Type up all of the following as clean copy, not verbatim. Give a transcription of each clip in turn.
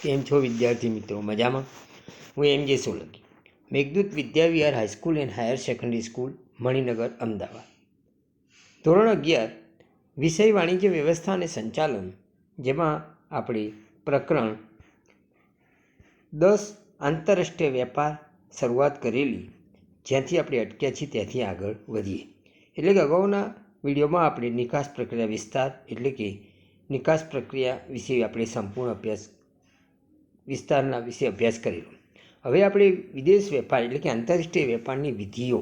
કેમ છો વિદ્યાર્થી મિત્રો? મજામાં? હું એમ જે Solanki, Meghdoot Vidya Vihar high school and higher secondary school, Maninagar, Ahmedabad. ધોરણ 11 વિષય વાણિજ્ય વ્યવસ્થા અને સંચાલન, જેમાં આપણે પ્રકરણ 10 આંતરરાષ્ટ્રીય વેપાર શરૂઆત કરેલી, જ્યાંથી આપણે અટક્યા છીએ ત્યાંથી આગળ વધીએ. એટલે કે અગાઉના વિડીયોમાં આપણે નિકાસ પ્રક્રિયા વિસ્તાર એટલે કે નિકાસ પ્રક્રિયા વિશે આપણે સંપૂર્ણ વિસ્તારના વિશે અભ્યાસ કરેલો. હવે આપણે વિદેશ વેપાર એટલે કે આંતરરાષ્ટ્રીય વેપારની વિધિઓ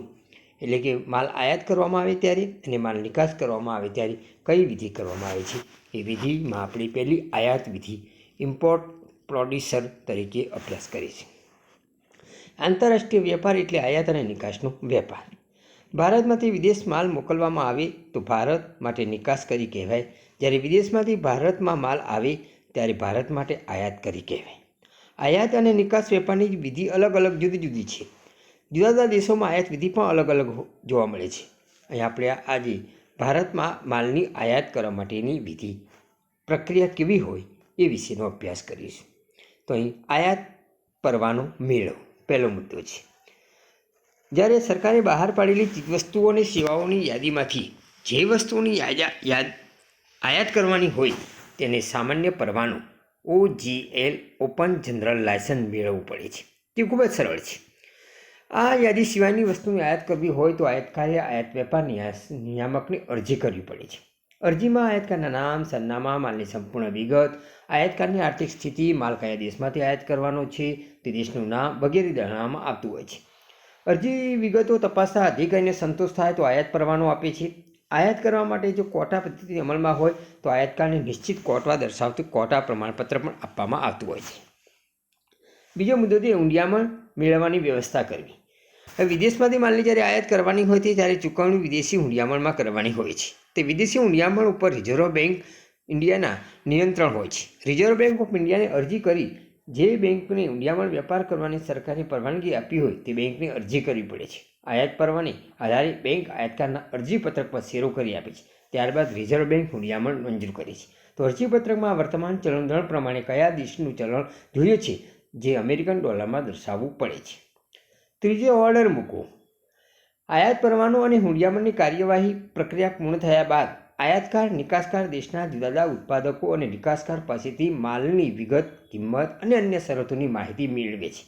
એટલે કે માલ આયાત કરવામાં આવે ત્યારે અને માલ નિકાસ કરવામાં આવે ત્યારે કઈ વિધિ કરવામાં આવે છે એ વિધિમાં આપણે પહેલી આયાત વિધિ ઇમ્પોર્ટ પ્રોડ્યુસર તરીકે અભ્યાસ કરીશું. આંતરરાષ્ટ્રીય વેપાર એટલે આયાત અને નિકાસનો વેપાર. ભારતમાંથી વિદેશ માલ મોકલવામાં આવે તો ભારત માટે નિકાસકારી કહેવાય, જ્યારે વિદેશમાંથી ભારતમાં માલ આવે ત્યારે ભારત માટે આયાતકારી કહેવાય. આયાત અને નિકાસ વેપારની વિધિ અલગ અલગ જુદી જુદી છે. જુદા જુદા દેશોમાં આયાત વિધિ પણ અલગ અલગ જોવા મળે છે. અહીં આપણે આજે ભારતમાં માલની આયાત કરવા માટેની વિધિ પ્રક્રિયા કેવી હોય એ વિશેનો અભ્યાસ કરીશું. તો અહીં આયાત પરવાનો મેળવો પહેલો મુદ્દો છે. જ્યારે સરકારે બહાર પાડેલી ચીજવસ્તુઓ અને સેવાઓની યાદીમાંથી જે વસ્તુઓની આયાત કરવાની હોય તેને સામાન્ય પરવાનો OGL ઓપન જનરલ લાયસન્સ મેળવવું પડે છે. તે ખૂબ જ સરળ છે. આ યાદી સિવાયની વસ્તુની આયાત કરવી હોય તો આયાતકારે આયાત વેપાર નિયામકને અરજી કરવી પડે છે. અરજીમાં આયાતકારના નામ, સરનામા, માલની સંપૂર્ણ વિગત, આયાતકારની આર્થિક સ્થિતિ, માલ કયા દેશમાંથી આયાત કરવાનો છે તે દેશનું નામ વગેરે જણાવવામાં આવતું હોય છે. અરજી વિગતો તપાસતા અધિકારીને સંતોષ થાય તો આયાત પરવાનો આપે છે. આયાત કરવા માટે જો કોટા પદ્ધતિ અમલમાં હોય તો આયાતકારને નિશ્ચિત કોટા દર્શાવતું કોટા પ્રમાણપત્ર પણ આપવામાં આવતું હોય છે. બીજો મુદ્દો છે ઊંડિયામણ મેળવવાની વ્યવસ્થા કરવી. હવે વિદેશમાંથી માલની જ્યારે આયાત કરવાની હોય તે ત્યારે ચૂકવણી વિદેશી ઊંડિયામણમાં કરવાની હોય છે. તે વિદેશી ઊંડિયામણ ઉપર રિઝર્વ બેંક ઇન્ડિયાના નિયંત્રણ હોય છે. રિઝર્વ બેંક ઓફ ઇન્ડિયાને અરજી કરી જે બેંકને ઊંડિયામણ વેપાર કરવાની સરકારે પરવાનગી આપી હોય તે બેંકને અરજી કરવી પડે છે. આયાત પરવાને આધારે બેંક આયાતકારના અરજીપત્રક પર શેરો કરી આપે છે. ત્યારબાદ રિઝર્વ બેંક ઊંડિયામણ મંજૂર કરે છે. તો અરજીપત્રકમાં વર્તમાન ચલણ દળ પ્રમાણે કયા દેશનું ચલણ જોઈએ છે જે અમેરિકન ડોલરમાં દર્શાવવું પડે છે. ત્રીજો, ઓર્ડર મૂકવો. આયાત પરવાનો અને ઊંડિયામણની કાર્યવાહી પ્રક્રિયા પૂર્ણ થયા બાદ આયાતકાર નિકાસકાર દેશના જુદા જુદા ઉત્પાદકો અને નિકાસકાર પાસેથી માલની વિગત, કિંમત અને અન્ય શરતોની માહિતી મેળવે છે.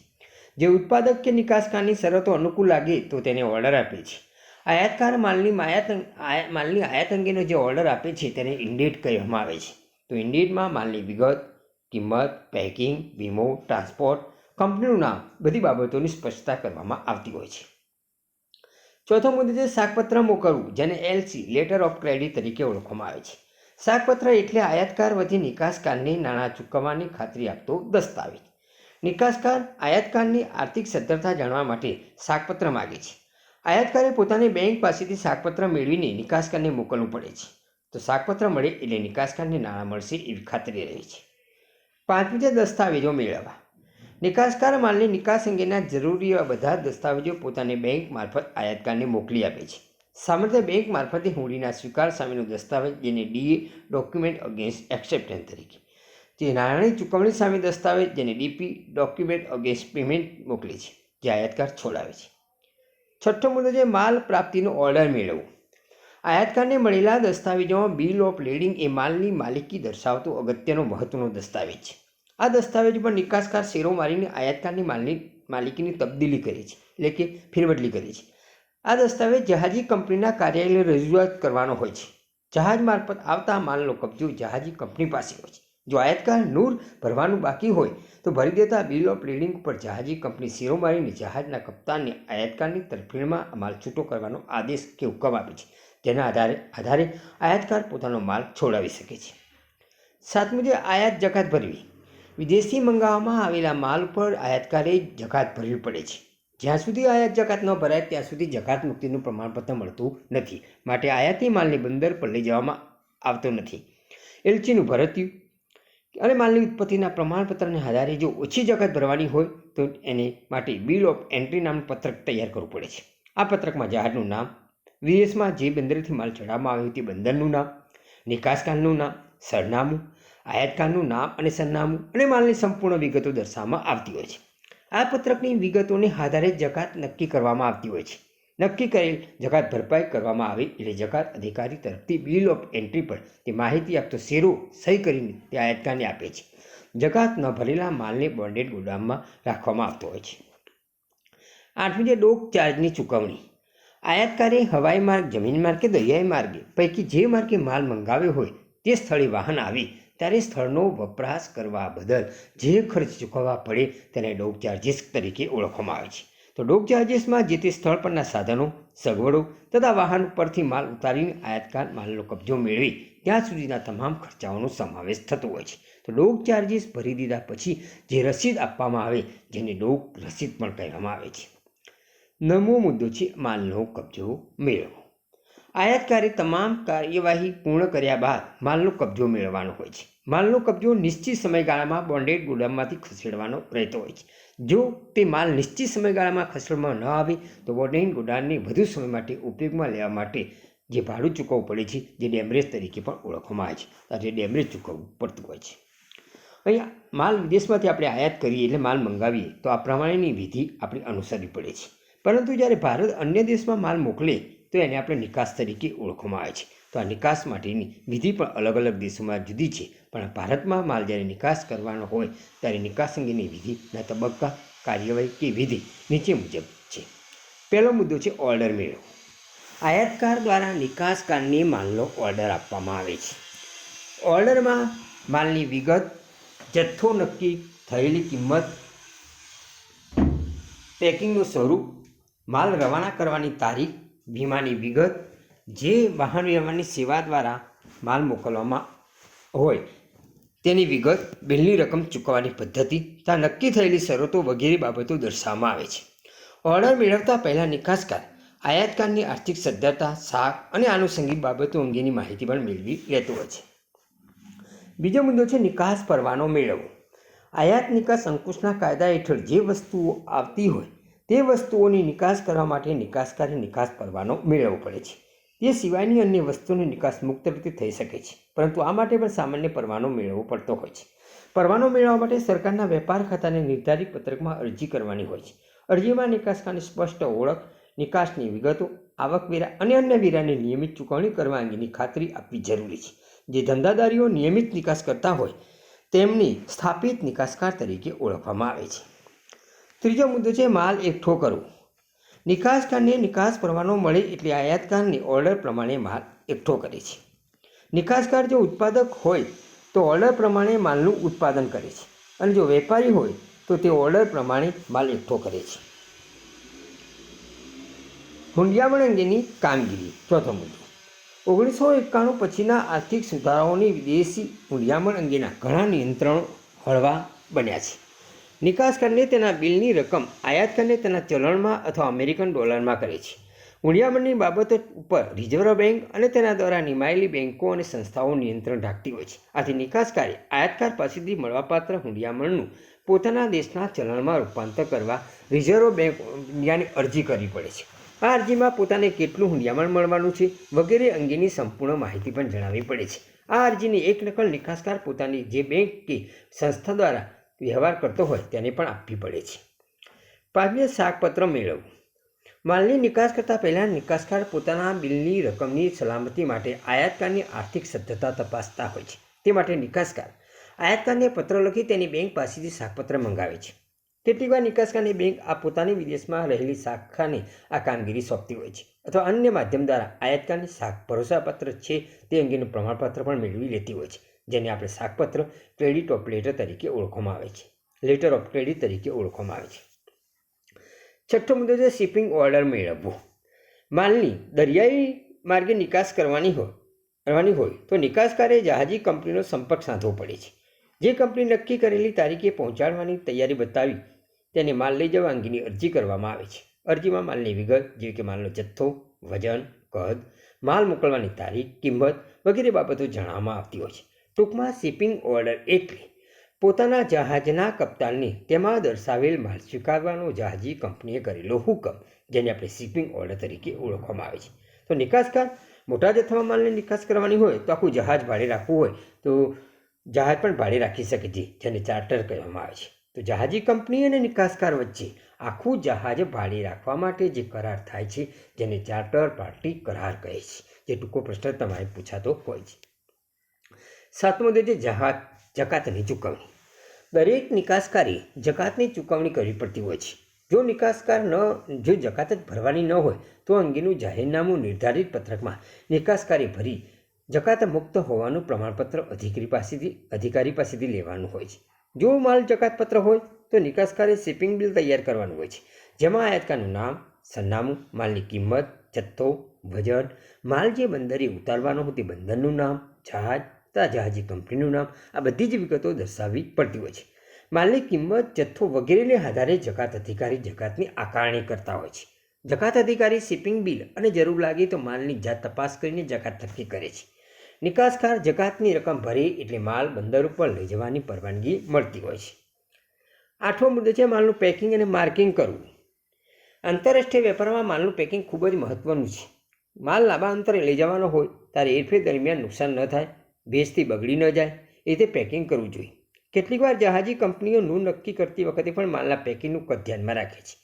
જે ઉત્પાદક કે નિકાસકારની શરતો અનુકૂળ લાગે તો તેને ઓર્ડર આપે છે. આયાતકાર માલની આયાત અંગેનો જે ઓર્ડર આપે છે તેને ઇન્ડેટ કહેવામાં આવે છે. તો ઇન્ડેટમાં માલની વિગત, કિંમત, પેકિંગ, વીમો, ટ્રાન્સપોર્ટ, કંપનીનું નામ બધી બાબતોની સ્પષ્ટતા કરવામાં આવતી હોય છે. ચોથો મુદ્દો છે શાકપત્ર મોકલવું, જેને LC લેટર ઓફ ક્રેડિટ તરીકે ઓળખવામાં આવે છે. શાકપત્ર એટલે આયાતકાર વતી નિકાસકારને નાણાં ચૂકવવાની ખાતરી આપતો દસ્તાવેજ. નિકાસકાર આયાતકારની આર્થિક સદ્ધરતા જાણવા માટે શાકપત્ર માગે છે. આયાતકારે પોતાની બેંક પાસેથી શાકપત્ર મેળવીને નિકાસકારને મોકલવું પડે છે. તો શાકપત્ર મળે એટલે નિકાસકારને નાણાં મળશે એવી ખાતરી રહે છે. પાંચમી છે દસ્તાવેજો મેળવવા. નિકાસકાર માલની નિકાસ અંગેના જરૂરી બધા દસ્તાવેજો પોતાની બેંક મારફત આયાતકારને મોકલી આપે છે. સામાન્ય બેંક મારફતે હુંડીના સ્વીકાર સામેનો દસ્તાવેજ, જેને DA ડોક્યુમેન્ટ અગેન્સ્ટ એક્સેપ્ટન્સ તરીકે, જે નાણાંની ચૂકવણી સામે દસ્તાવેજ, જેને DP ડોક્યુમેન્ટ અગેન્સ્ટ પેમેન્ટ મોકલે છે, જે આયાતકાર છોડાવે છે. છઠ્ઠો મુદ્દો છે માલ પ્રાપ્તિનો ઓર્ડર મેળવવો. આયાતકારને મળેલા દસ્તાવેજોમાં બિલ ઓફ લેડિંગ એ માલની માલિકી દર્શાવતો અગત્યનો મહત્વનો દસ્તાવેજ છે. આ દસ્તાવેજ પર નિકાસકાર શેરો મારીને આયાતકારની માલિકીની તબદીલી કરે છે, એટલે કે ફેરબદલી કરે છે. આ દસ્તાવેજ જહાજી કંપનીના કાર્યાલયે રજૂઆત કરવાનો હોય છે. જહાજ મારફત આવતા માલનો કબજો જહાજી કંપની પાસે હોય છે. જો આયાતકાર નૂર ભરવાનું બાકી હોય તો ભરી દેતા બિલ ઓફ લેડિંગ ઉપર જહાજી કંપની શેરો મારીને જહાજના કપ્તાનને આયાતકારની તરફેણમાં માલ છૂટો કરવાનો આદેશ કે હુકમ આપે છે. જેના આધારે આયાતકાર પોતાનો માલ છોડાવી શકે છે. સાતમું છે આયાત જકાત ભરવી. વિદેશથી મંગાવવામાં આવેલા માલ પર આયાતકારે જકાત ભરવી પડે છે. જ્યાં સુધી આયાત જકાત ન ભરાય ત્યાં સુધી જકાત મુક્તિનું પ્રમાણપત્ર મળતું નથી. માટે આયાતી માલને બંદર પર લઈ જવામાં આવતો નથી. LCનું ભરતીયું અને માલની ઉત્પત્તિના પ્રમાણપત્રને આધારે જો ઓછી જકાત ભરવાની હોય તો એને માટે બિલ ઓફ એન્ટ્રી નામનું પત્રક તૈયાર કરવું પડે છે. આ પત્રકમાં જહાજનું નામ, વિદેશમાં જે બંદરેથી માલ ચડાવવામાં આવ્યો તે બંદરનું નામ, નિકાસકારનું નામ, સરનામું, આયાતકારનું નામ અને સરનામું અને માલની સંપૂર્ણ વિગતો દર્શાવવામાં આવતી હોય છે. આ પત્રકની વિગતોને આધારે જકાત નક્કી કરવામાં આવતી હોય છે. નક્કી કરેલ જકાત ભરપાઈ કરવામાં આવે એટલે જકાત અધિકારી તરફથી બિલ ઓફ એન્ટ્રી પર તે માહિતી આપતો શેરો સહી કરીને તે આયાતકારને આપે છે. જકાત ન ભરેલા માલને બોન્ડેડ ગોદામમાં રાખવામાં આવતો હોય છે. 8મી છે ડોક ચાર્જની ચૂકવણી. આયાતકારે હવાઈ માર્ગ, જમીન માર્ગ કે દરિયાઈ માર્ગે પૈકી જે માર્ગે માલ મંગાવ્યો હોય તે સ્થળે વાહન આવે ત્યારે સ્થળનો વપરાશ કરવા બદલ જે ખર્ચ ચૂકવવા પડે તેને ડોક ચાર્જીસ તરીકે ઓળખવામાં આવે છે. તો ડોક ચાર્જીસમાં જે તે સ્થળ પરના સાધનો, સગવડો તથા વાહન પરથી માલ ઉતારીને આયાતકાર માલનો કબજો મેળવી ત્યાં સુધીના તમામ ખર્ચાઓનો સમાવેશ થતો હોય છે. તો ડોક ચાર્જીસ ભરી દીધા પછી જે રસીદ આપવામાં આવે જેને ડોક રસીદ પણ કહેવામાં આવે છે. 9મો મુદ્દો છે માલનો કબજો મેળવવો. આયાતકારે તમામ કાર્યવાહી પૂર્ણ કર્યા બાદ માલનો કબજો મેળવવાનો હોય છે. માલનો કબજો નિશ્ચિત સમયગાળામાં બોન્ડેડ ગોદામમાંથી ખસેડવાનો રહેતો હોય છે. જો તે માલ નિશ્ચિત સમયગાળામાં ખસેડવામાં ન આવે તો બોન્ડેડ ગોદામને વધુ સમય માટે ઉપયોગમાં લેવા માટે જે ભાડું ચૂકવવું પડે છે જે ડેમરેજ તરીકે પણ ઓળખવામાં આવે છે. આજે ડેમરેજ ચૂકવવું પડતું હોય છે. અહીંયા માલ વિદેશમાંથી આપણે આયાત કરીએ એટલે માલ મંગાવીએ તો આ પ્રમાણેની વિધિ આપણે અનુસરવી પડે છે. પરંતુ જ્યારે ભારત અન્ય દેશમાં માલ મોકલે તો એને આપણે નિકાસ તરીકે ઓળખવામાં આવે છે. તો આ નિકાસ માટેની વિધિ પણ અલગ અલગ દેશોમાં જુદી છે. પણ ભારતમાં માલ જ્યારે નિકાસ કરવાનો હોય ત્યારે નિકાસ અંગેની વિધિના તબક્કા, કાર્યવાહી કે વિધિ નીચે મુજબ છે. પહેલો મુદ્દો છે ઓર્ડર મેળવવો. આયાતકાર દ્વારા નિકાસકારને માલનો ઓર્ડર આપવામાં આવે છે. ઓર્ડરમાં માલની વિગત, જથ્થો, નક્કી થયેલી કિંમત, પેકિંગનું સ્વરૂપ, માલ રવાના કરવાની તારીખ, વીમાની વિગત, જે વાહન વ્યવહારની સેવા દ્વારા માલ મોકલવામાં હોય તેની વિગત, બિલની રકમ ચૂકવવાની પદ્ધતિ તથા નક્કી થયેલી શરતો વગેરે બાબતો દર્શાવવામાં આવે છે. ઓર્ડર મેળવતા પહેલાં નિકાસકાર આયાતકારની આર્થિક સદ્ધરતા, શાખ અને આનુષંગિક બાબતો અંગેની માહિતી પણ મેળવી લેતો હોય છે. બીજો મુદ્દો છે નિકાસ પરવાનો મેળવવો. આયાત નિકાસ અંકુશના કાયદા હેઠળ જે વસ્તુઓ આવતી હોય તે વસ્તુઓની નિકાસ કરવા માટે નિકાસકારે નિકાસ પરવાનો મેળવવો પડે છે. તે સિવાયની અન્ય વસ્તુની નિકાસ મુક્ત રીતે થઈ શકે છે, પરંતુ આ માટે પણ સામાન્ય પરવાનો મેળવવો પડતો હોય છે. પરવાનો મેળવવા માટે સરકારના વેપાર ખાતાને નિર્ધારિત પત્રકમાં અરજી કરવાની હોય છે. અરજીમાં નિકાસકારની સ્પષ્ટ ઓળખ, નિકાસની વિગતો, આવકવેરા અને અન્ય વેરાની નિયમિત ચૂકવણી કરવા અંગેની ખાતરી આપવી જરૂરી છે. જે ધંધાદારીઓ નિયમિત નિકાસ કરતા હોય તેમની સ્થાપિત નિકાસકાર તરીકે ઓળખવામાં આવે છે. ત્રીજો મુદ્દો છે માલ એકઠો કરવો. નિકાસકારને નિકાસ પરવાનો મળે એટલે આયાતકારને ઓર્ડર પ્રમાણે માલ એકઠો કરે છે. નિકાસકાર જો ઉત્પાદક હોય તો ઓર્ડર પ્રમાણે માલનું ઉત્પાદન કરે છે અને જો વેપારી હોય તો તે ઓર્ડર પ્રમાણે માલ એકઠો કરે છે. હુંડિયામણ અંગેની કામગીરી. ચોથો મુદ્દો. 1991 પછીના આર્થિક સુધારાઓની વિદેશી હુંડિયામણ અંગેના ઘણા નિયંત્રણો હળવા બન્યા છે. નિકાસકારને તેના બિલની રકમ આયાતકારને તેના ચલણમાં અથવા અમેરિકન ડોલરમાં કરે છે. હુંડિયામણની બાબતો ઉપર રિઝર્વ બેંક અને તેના દ્વારા નિમાયેલી બેંકો અને સંસ્થાઓ નિયંત્રણ રાખતી હોય છે. આથી નિકાસકારે આયાતકાર પાસેથી મળવાપાત્ર હુંડિયામણનું પોતાના દેશના ચલણમાં રૂપાંતર કરવા રિઝર્વ બેંક ઇન્ડિયાને અરજી કરવી પડે છે. આ અરજીમાં પોતાને કેટલું હુંડિયામણ મળવાનું છે વગેરે અંગેની સંપૂર્ણ માહિતી પણ જણાવવી પડે છે. આ અરજીની એક નકલ નિકાસકાર પોતાની જે બેંક કે સંસ્થા દ્વારા વ્યવહાર કરતો હોય તેને પણ આપવી પડે છે. 5. શાકપત્ર મેળવવું. માલની નિકાસ કરતાં પહેલાં નિકાસકાર પોતાના બિલની રકમની સલામતી માટે આયાતકારની આર્થિક સદ્ધરતા તપાસતા હોય છે. તે માટે નિકાસકાર આયાતકારને પત્ર લખી તેની બેંક પાસેથી શાકપત્ર મંગાવે છે. કેટલીકવાર નિકાસકારની બેંક આ પોતાની વિદેશમાં રહેલી શાખાને આ કામગીરી સોંપતી હોય છે અથવા અન્ય માધ્યમ દ્વારા આયાતકારની શાખ ભરોસાપાત્ર છે તે અંગેનું પ્રમાણપત્ર પણ મેળવી લેતી હોય છે, જેને આપણે શાકપત્ર ક્રેડિટ ઓફ લેટર તરીકે ઓળખવામાં આવે છે. લેટર ઓફ ક્રેડિટ તરીકે ઓળખવામાં આવે છે. 6થો મુદ્દો છે શિપિંગ ઓર્ડર મેળવવો. માલની દરિયાઈ માર્ગે નિકાસ કરવાની હોય તો નિકાસકારે જહાજી કંપનીનો સંપર્ક સાધવો પડે છે. જે કંપની નક્કી કરેલી તારીખે પહોંચાડવાની તૈયારી બતાવી તેને માલ લઈ જવા અંગેની અરજી કરવામાં આવે છે. અરજીમાં માલની વિગત જેવી કે માલનો જથ્થો, વજન, કદ, માલ મોકલવાની તારીખ, કિંમત વગેરે બાબતો જણાવવામાં આવતી હોય છે. ટૂંકમાં શિપિંગ ઓર્ડર એટલે પોતાના જહાજના કપ્તાનને તેમાં દર્શાવેલ માલ સ્વીકારવાનો જહાજી કંપનીએ કરેલો હુકમ, જેને આપણે શિપિંગ ઓર્ડર તરીકે ઓળખવામાં આવે છે. તો નિકાસકાર મોટા જથ્થામાં માલની નિકાસ કરવાની હોય તો આખું જહાજ ભાડે રાખવું હોય તો જહાજ પણ ભાડે રાખી શકે છે, જેને ચાર્ટર કહેવામાં આવે છે. તો જહાજી કંપની અને નિકાસકાર વચ્ચે આખું જહાજ ભાડે રાખવા માટે જે કરાર થાય છે, જેને ચાર્ટર પાર્ટી કરાર કહે છે, જે ટૂંકો પ્રશ્ન તમારે પૂછાતો હોય છે. 7મો મુદ્દો છે જકાતની ચૂકવણી. દરેક નિકાસકારે જકાતની ચૂકવણી કરવી પડતી હોય છે. જો જો જકાત જ ભરવાની ન હોય તો અંગેનું જાહેરનામું નિર્ધારિત પત્રકમાં નિકાસકારે ભરી જકાત મુક્ત હોવાનું પ્રમાણપત્ર અધિકારી પાસેથી લેવાનું હોય છે. જો માલ જકાતપત્ર હોય તો નિકાસકારે શિપિંગ બિલ તૈયાર કરવાનું હોય છે, જેમાં આયાતકારનું નામ, સરનામું, માલની કિંમત, જથ્થો, વજન, માલ જે બંદરે ઉતારવાનો હોય તે બંદરનું નામ, જહાજ તથા જહાજી કંપનીનું નામ, આ બધી જ વિગતો દર્શાવવી પડતી હોય છે. માલની કિંમત, જથ્થો વગેરેને આધારે જકાત અધિકારી જકાતની આકારણી કરતા હોય છે. જકાત અધિકારી શિપિંગ બિલ અને જરૂર લાગે તો માલની જાત તપાસ કરીને જકાત નક્કી કરે છે. નિકાસકાર જકાતની રકમ ભરે એટલે માલ બંદર ઉપર લઈ જવાની પરવાનગી મળતી હોય છે. 8મો મુદ્દો છે માલનું પેકિંગ અને માર્કિંગ કરવું. આંતરરાષ્ટ્રીય વેપારમાં માલનું પેકિંગ ખૂબ જ મહત્વનું છે. માલ લાંબા અંતરે લઈ જવાનો હોય ત્યારે હેરફેર દરમિયાન નુકસાન ન થાય, ભેજથી બગડી ન જાય એ રીતે પેકિંગ કરવું જોઈએ. કેટલીકવાર જહાજી કંપનીઓ નૂન નક્કી કરતી વખતે પણ માલના પેકિંગનું કદ ધ્યાનમાં રાખે છે.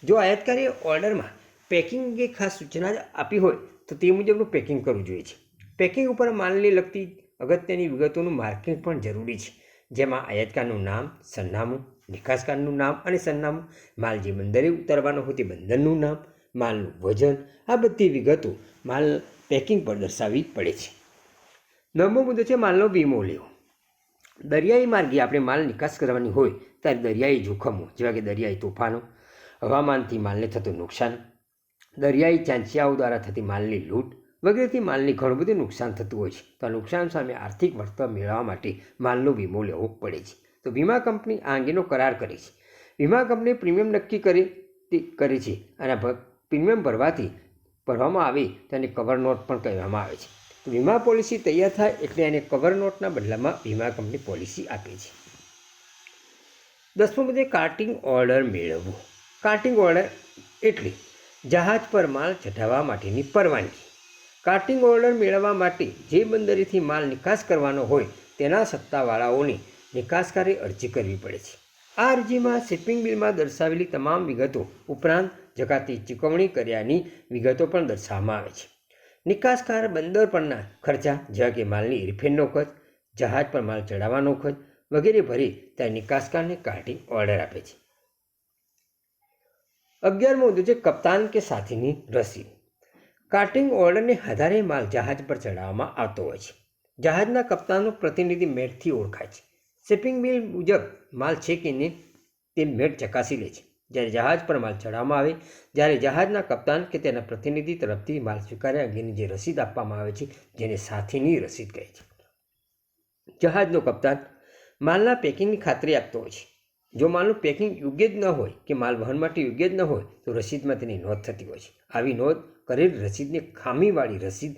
જો આયાતકારીએ ઓર્ડરમાં પેકિંગ અંગે ખાસ સૂચના આપી હોય તો તે મુજબનું પેકિંગ કરવું જોઈએ છે. પેકિંગ ઉપર માલને લગતી અગત્યની વિગતોનું માર્કિંગ પણ જરૂરી છે, જેમાં આયાતકારનું નામ, સરનામું, નિકાસકારનું નામ અને સરનામું, માલ જે બંદરે ઉતારવાનો હોય તે બંદરનું નામ, માલનું વજન, આ બધી વિગતો માલ પેકિંગ પર દર્શાવવી પડે છે. 9મો મુદ્દો છે માલનો વીમો લેવો. દરિયાઈ માર્ગે આપણે માલ નિકાસ કરવાની હોય ત્યારે દરિયાઈ જોખમો જેવા કે દરિયાઈ તોફાનો, હવામાનથી માલને થતું નુકસાન, દરિયાઈ ચાંચિયાઓ દ્વારા થતી માલની લૂંટ વગેરેથી માલની ઘણું બધું નુકસાન થતું હોય છે. તો આ નુકસાન સામે આર્થિક વળતર મેળવવા માટે માલનો વીમો લેવો પડે છે. તો વીમા કંપની આ અંગેનો કરાર કરે છે. વીમા કંપની પ્રીમિયમ નક્કી કરે છે અને પ્રીમિયમ ભરવામાં આવે તેને કવર નોટ પણ કહેવામાં આવે છે. તો વીમા પોલિસી તૈયાર થાય એટલે એને કવર નોટના બદલામાં વીમા કંપની પોલિસી આપે છે. 10મો મુદ્દો કાર્ટિંગ ઓર્ડર મેળવવો. કાર્ટિંગ ઓર્ડર એટલે જહાજ પર માલ ચઢાવવા માટેની પરવાનગી. કાર્ટિંગ ઓર્ડર મેળવવા માટે જે બંદરેથી માલ નિકાસ કરવાનો હોય તેના સત્તાવાળાઓને નિકાસકારે અરજી કરવી પડે છે. આ અરજીમાં શિપિંગ બિલમાં દર્શાવેલી તમામ વિગતો ઉપરાંત જકાતની ચૂકવણી કર્યાની વિગતો પણ દર્શાવવામાં આવે છે. નિકાસકાર બંદર પરના ખર્ચા જેવા કે માલની હેરફેરનો ખર્ચ, જહાજ પર માલ ચડાવવાનો ખર્ચ વગેરે ભરી ત્યારે નિકાસકારને કાર્ટિંગ ઓર્ડર આપે છે. 11મો મુદ્દો છે કપ્તાન કે સાથીની રસીદ. કાર્ટિંગ ઓર્ડરને આધારે માલ જહાજ પર ચડાવવામાં આવતો હોય છે. જહાજના કપ્તાનનો પ્રતિનિધિ મેટથી ઓળખાય છે. શિપિંગ બિલ મુજબ માલ છે કે નહીં તે મેટ ચકાસી લે છે. જ્યારે જહાજ પર માલ ચડાવવામાં આવે જ્યારે જહાજના કપ્તાન કે તેના પ્રતિનિધિ તરફથી માલ સ્વીકાર્યા અંગેની જે રસીદ આપવામાં આવે છે જેને સાથીની રસીદ કહે છે. જહાજનો કપ્તાન માલના પેકિંગની ખાતરી આપતો હોય છે. જો માલનું પેકિંગ યોગ્ય જ ન હોય કે માલ વહન માટે યોગ્ય જ ન હોય તો રસીદમાં તેની નોંધ થતી હોય છે. આવી નોંધ કરેલ રસીદને ખામીવાળી રસીદ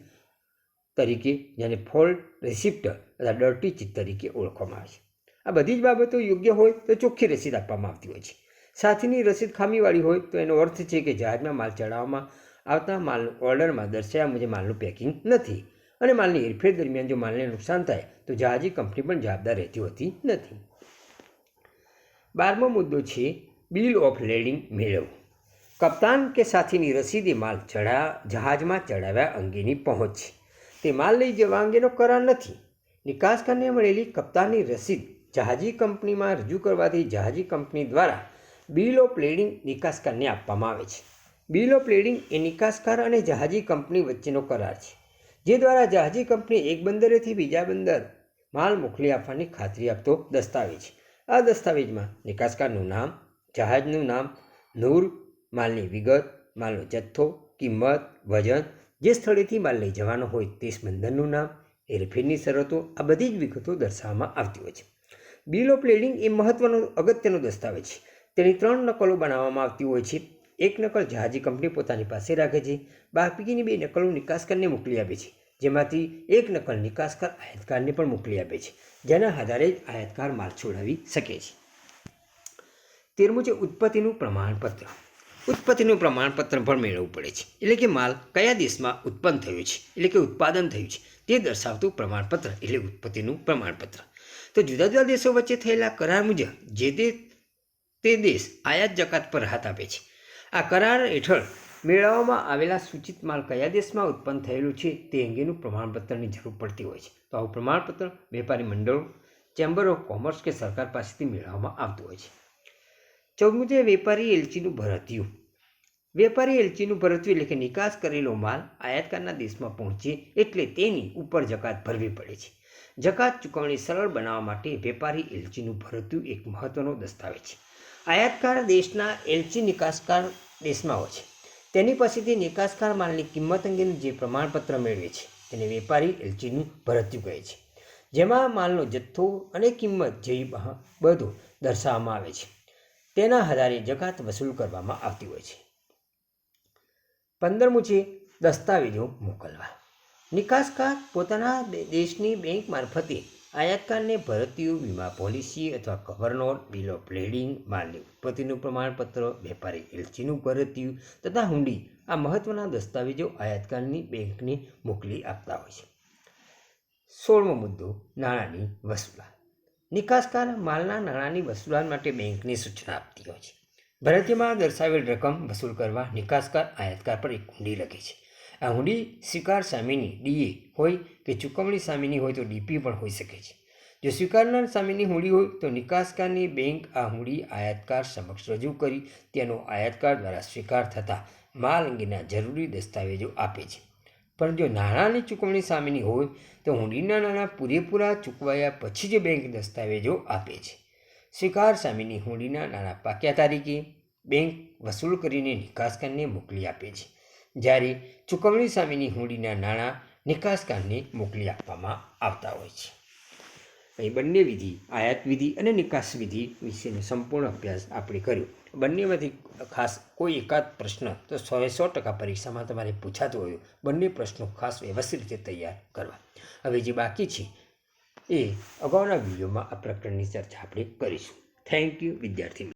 તરીકે જેને ફોલ્ટ રિસિપ્ટ અથવા ડર્ટી ચીટ તરીકે ઓળખવામાં આવે છે. આ બધી જ બાબતો યોગ્ય હોય તો ચોખ્ખી રસીદ આપવામાં આવતી હોય છે. સાથીની રસીદ ખામીવાળી હોય તો એનો અર્થ છે કે જહાજમાં માલ ચડાવવામાં આવતા માલનું ઓર્ડરમાં દર્શાવ્યા મુજબ માલનું પેકિંગ નથી અને માલની હેરફેર દરમિયાન જો માલને નુકસાન થાય તો જહાજી કંપની પણ જવાબદાર રહેતી હોતી નથી. 12મો મુદ્દો છે બિલ ઓફ લેડિંગ મેળવવું. કપ્તાન કે સાથીની રસીદ એ માલ જહાજમાં ચડાવ્યા અંગેની પહોંચ છે. તે માલ લઈ જવા અંગેનો કરાર નથી. નિકાસકારને મળેલી કપ્તાનની રસીદ જહાજી કંપનીમાં રજૂ કરવાથી જહાજી કંપની દ્વારા બિલ ઓફ લેડિંગ નિકાસકારને આપવામાં આવે છે. બિલ ઓફ લેડિંગ એ નિકાસકાર અને જહાજી કંપની વચ્ચેનો કરાર છે, જે દ્વારા જહાજી કંપની એક બંદરેથી બીજા બંદર માલ મોકલી આપવાની ખાતરી આપતો દસ્તાવેજ છે. આ દસ્તાવેજમાં નિકાસકારનું નામ, જહાજનું નામ, નૂર, માલની વિગત, માલનો જથ્થો, કિંમત, વજન, જે સ્થળેથી માલ લઈ જવાનો હોય તે બંદરનું નામ, હેરફેરની શરતો, આ બધી જ વિગતો દર્શાવવામાં આવતી હોય છે. બિલ ઓફ લેડિંગ એ મહત્વનો અગત્યનો દસ્તાવેજ છે. તેની 3 નકલો બનાવવામાં આવતી હોય છે. એક નકલ જહાજી કંપની પોતાની પાસે રાખે છે. બાકીની 2 નકલો નિકાસકારને મોકલી આપે છે, જેમાંથી એક નકલ નિકાસકાર આયાતકારને પણ મોકલી આપે છે, જેના આધારે જ આયાતકાર માલ છોડાવી શકે છે. 13મું છે ઉત્પત્તિનું પ્રમાણપત્ર. ઉત્પત્તિનું પ્રમાણપત્ર પણ મેળવવું પડે છે. એટલે કે માલ કયા દેશમાં ઉત્પન્ન થયું છે એટલે કે ઉત્પાદન થયું છે તે દર્શાવતું પ્રમાણપત્ર એટલે ઉત્પત્તિનું પ્રમાણપત્ર. તો જુદા જુદા દેશો વચ્ચે થયેલા કરાર મુજબ જે તે દેશ આયાત જકાત પર રાહત આપે છે. આ કરાર હેઠળ મેળવવામાં આવેલા સૂચિત માલ કયા દેશમાં ઉત્પન્ન થયેલું છે તે અંગેનું પ્રમાણપત્રની જરૂર પડતી હોય છે. તો આવું પ્રમાણપત્ર વેપારી મંડળો, ચેમ્બર ઓફ કોમર્સ કે સરકાર પાસેથી મેળવવામાં આવતું હોય છે. 14મું છે વેપારી એલચીનું ભરતિયું. વેપારી એલચીનું ભરતિયું એટલે કે નિકાસ કરેલો માલ આયાતકારના દેશમાં પહોંચે એટલે તેની ઉપર જકાત ભરવી પડે છે. જકાત ચૂકવણી સરળ બનાવવા માટે વેપારી એલચીનું ભરતિયું એક મહત્વનો દસ્તાવેજ છે. આયાતકાર દેશના એલચી નિકાસકાર દેશમાં હોય છે. તેની પાસેથી નિકાસકાર માલની કિંમત અંગેનું જે પ્રમાણપત્ર મેળવે છે તેને વેપારી એલચીનું ભરતિયું કહે છે, જેમાં માલનો જથ્થો અને કિંમત જેવી બધું દર્શાવવામાં આવે છે. તેના આધારે જકાત વસૂલ કરવામાં આવતી હોય છે. 15મું છે દસ્તાવેજો મોકલવા. નિકાસકાર પોતાના દેશની બેંક મારફતે આયાતકારને ભરતીયું, વીમા પોલિસી અથવા cover note, bill of lading, માલની ઉત્પત્તિનું પ્રમાણપત્ર, વેપારી એલચીનું ભરતીયું તથા હુંડી આ મહત્વના દસ્તાવેજો આયાતકારની બેંકને મોકલી આપતા હોય છે. 16મો મુદ્દો નાણાંની વસૂલાત. નિકાસકાર માલના નાણાંની વસૂલાત માટે બેંકને સૂચના આપતી હોય છે. ભરતીમાં દર્શાવેલ રકમ વસૂલ કરવા નિકાસકાર આયાતકાર પર એક હુંડી લખે છે. આ હુંડી સ્વીકાર સામેની ડીએ હોય કે ચૂકવણી સામેની હોય તો ડીપી પણ હોઈ શકે છે. જો સ્વીકારનાર સામેની હુંડી હોય તો નિકાસકારની બેંક આ હુંડી આયાતકાર સમક્ષ રજૂ કરી તેનો આયાતકાર દ્વારા સ્વીકાર થતા માલ અંગેના જરૂરી દસ્તાવેજો આપે છે. પણ જો નાણાંની ચૂકવણી સામેની હોય તો હુંડીના નાણાં પૂરેપૂરા ચૂકવાયા પછી જ બેંક દસ્તાવેજો આપે છે. સ્વીકાર સામેની હુંડીના નાણાં પાક્યા તારીખે બેંક વસૂલ કરીને નિકાસકારને મોકલી આપે છે, જ્યારે ચૂકવણી સામેની હુંડીના નાણાં નિકાસકારને મોકલી આપવામાં આવતા હોય છે. અહીં બંને વિધિ, આયાત વિધિ અને નિકાસ વિધિ વિશેનો સંપૂર્ણ અભ્યાસ આપણે કર્યો. બંનેમાંથી ખાસ કોઈ એકાદ પ્રશ્ન તો 100% પરીક્ષામાં તમારે પૂછાતો હોય, બંને પ્રશ્નો ખાસ વ્યવસ્થિત રીતે તૈયાર કરવા. હવે જે બાકી છે એ અગાઉના વિડીયોમાં આ પ્રકરણની ચર્ચા આપણે કરીશું. થેન્ક યુ વિદ્યાર્થી.